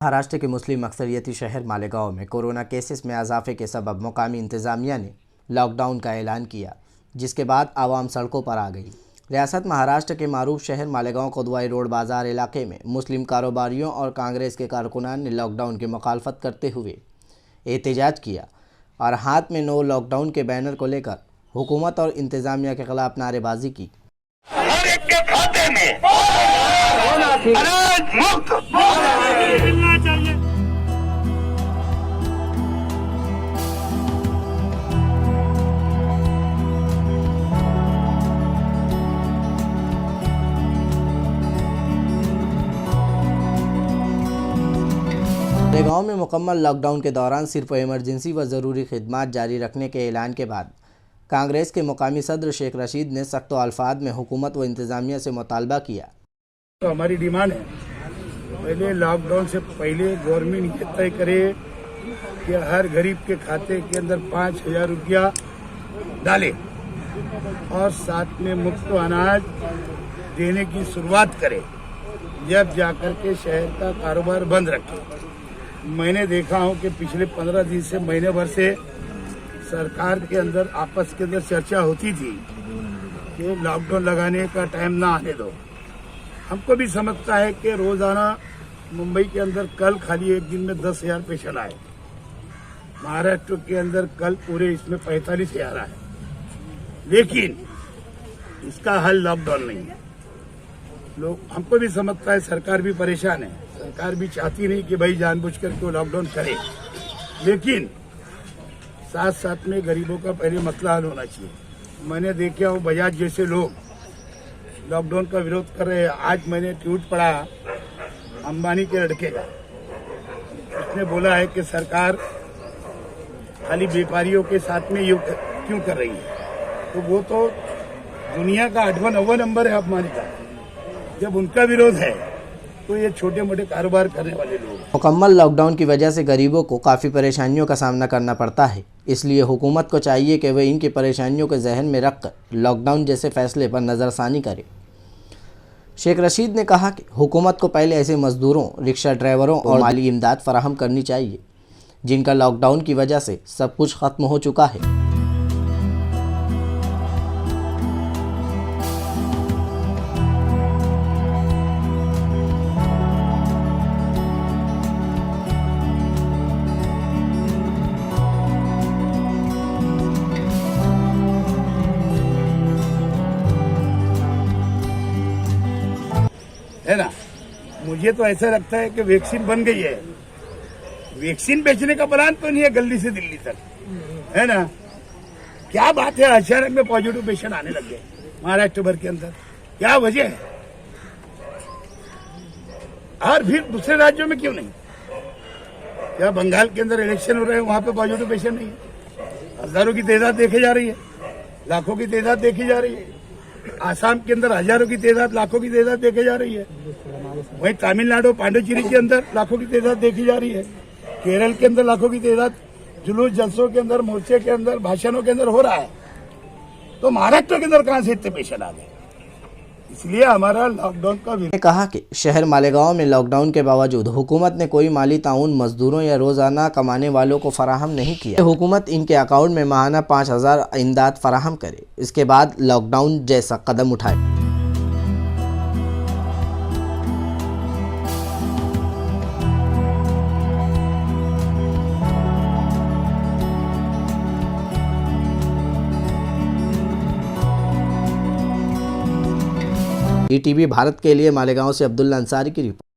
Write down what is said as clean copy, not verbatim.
महाराष्ट्र के मुस्लिम अक्सरियती शहर मालेगांव में कोरोना केसेस में इजाफे के सबब मुकामी इंतजामिया ने लॉकडाउन का ऐलान किया, जिसके बाद आवाम सड़कों पर आ गई। रियासत महाराष्ट्र के मारूफ शहर मालेगांव कोतवाली रोड बाजार इलाके में मुस्लिम कारोबारियों और कांग्रेस के कारकुनान ने लॉकडाउन की मुखालफत करते हुए एहतजाज किया और हाथ में नो लॉकडाउन के बैनर को लेकर हुकूमत और इंतजामिया के खिलाफ नारेबाजी की। हर एक के खाते में अनाज मुफ्त मिलना चाहिए। मालेगांव में मुकम्मल लॉकडाउन के दौरान सिर्फ इमरजेंसी व ज़रूरी खिदमात जारी रखने के ऐलान के बाद कांग्रेस के मुकामी सदर शेख रशीद ने सख्त अल्फाज में हुकूमत व इंतजामिया से मुतालबा किया। तो हमारी डिमांड है, पहले लॉकडाउन से पहले गवर्नमेंट ये तय करे कि हर गरीब के खाते के अंदर 5,000 रुपया डाले और साथ में मुफ्त अनाज देने की शुरुआत करे, जब जाकर के शहर का कारोबार बंद रखे। मैंने देखा हूं कि पिछले 15 दिन से महीने भर से सरकार के अंदर आपस के अंदर चर्चा होती थी कि लॉकडाउन लगाने का टाइम ना आने दो। हमको भी समझता है कि रोजाना मुंबई के अंदर कल खाली एक दिन में 10,000 पेशेंट आए, महाराष्ट्र के अंदर कल पूरे इसमें 45,000 आए, लेकिन इसका हल लॉकडाउन नहीं है। लोग हमको भी समझता है, सरकार भी परेशान है, सरकार भी चाहती नहीं कि भाई जानबूझ करके वो लॉकडाउन करे, लेकिन साथ साथ में गरीबों का पहले मसला हल होना चाहिए। मैंने देखा हूँ बजाज जैसे लोग लॉकडाउन का विरोध कर रहे हैं। आज मैंने ट्वीट पढ़ा अंबानी के लड़के का, उसने बोला है कि सरकार खाली व्यापारियों के साथ में ये क्यों कर रही है, तो वो तो दुनिया का 8वां नंबर है अंबानी का। जब उनका विरोध है तो ये छोटे मोटे कारोबार करने वाले लोग। मुकम्मल लॉकडाउन की वजह से गरीबों को काफ़ी परेशानियों का सामना करना पड़ता है, इसलिए हुकूमत को चाहिए कि वह इनकी परेशानियों को जहन में रखकर लॉकडाउन जैसे फैसले पर नज़रसानी करे। शेख रशीद ने कहा कि हुकूमत को पहले ऐसे मजदूरों, रिक्शा ड्राइवरों और माली इमदाद फराहम करनी चाहिए जिनका लॉकडाउन की वजह से सब कुछ ख़त्म हो चुका है। है ना, मुझे तो ऐसा लगता है कि वैक्सीन बन गई है, वैक्सीन बेचने का प्लान तो नहीं है गली से दिल्ली तक, है ना। क्या बात है, अचानक में पॉजिटिव पेशेंट आने लग गए महाराष्ट्र भर के अंदर, क्या वजह है? और फिर दूसरे राज्यों में क्यों नहीं? क्या बंगाल के अंदर इलेक्शन हो रहे हैं, वहां पे पॉजिटिव पेशेंट नहीं है? हजारों की तादाद देखी जा रही है, लाखों की तादाद देखी जा रही है। आसाम के अंदर हजारों की तादाद, लाखों की तादाद देखी जा रही है। वहीं तमिलनाडु पांडिचेरी के अंदर लाखों की तादाद देखी जा रही है। केरल के अंदर लाखों की तादाद जुलूस जलसों के अंदर, मोर्चे के अंदर, भाषणों के अंदर हो रहा है। तो महाराष्ट्र के अंदर कहां से इतने पेशेंट आ गए? इसलिए हमारा लॉकडाउन का विरोध। कहा कि शहर मालेगांव में लॉकडाउन के बावजूद हुकूमत ने कोई माली ताउन मजदूरों या रोजाना कमाने वालों को फराहम नहीं किया। हुकूमत इनके अकाउंट में माहाना 5,000 इमदाद फराहम करे, इसके बाद लॉकडाउन जैसा कदम उठाए। ईटीवी भारत के लिए मालेगांव से अब्दुल्ला अंसारी की रिपोर्ट।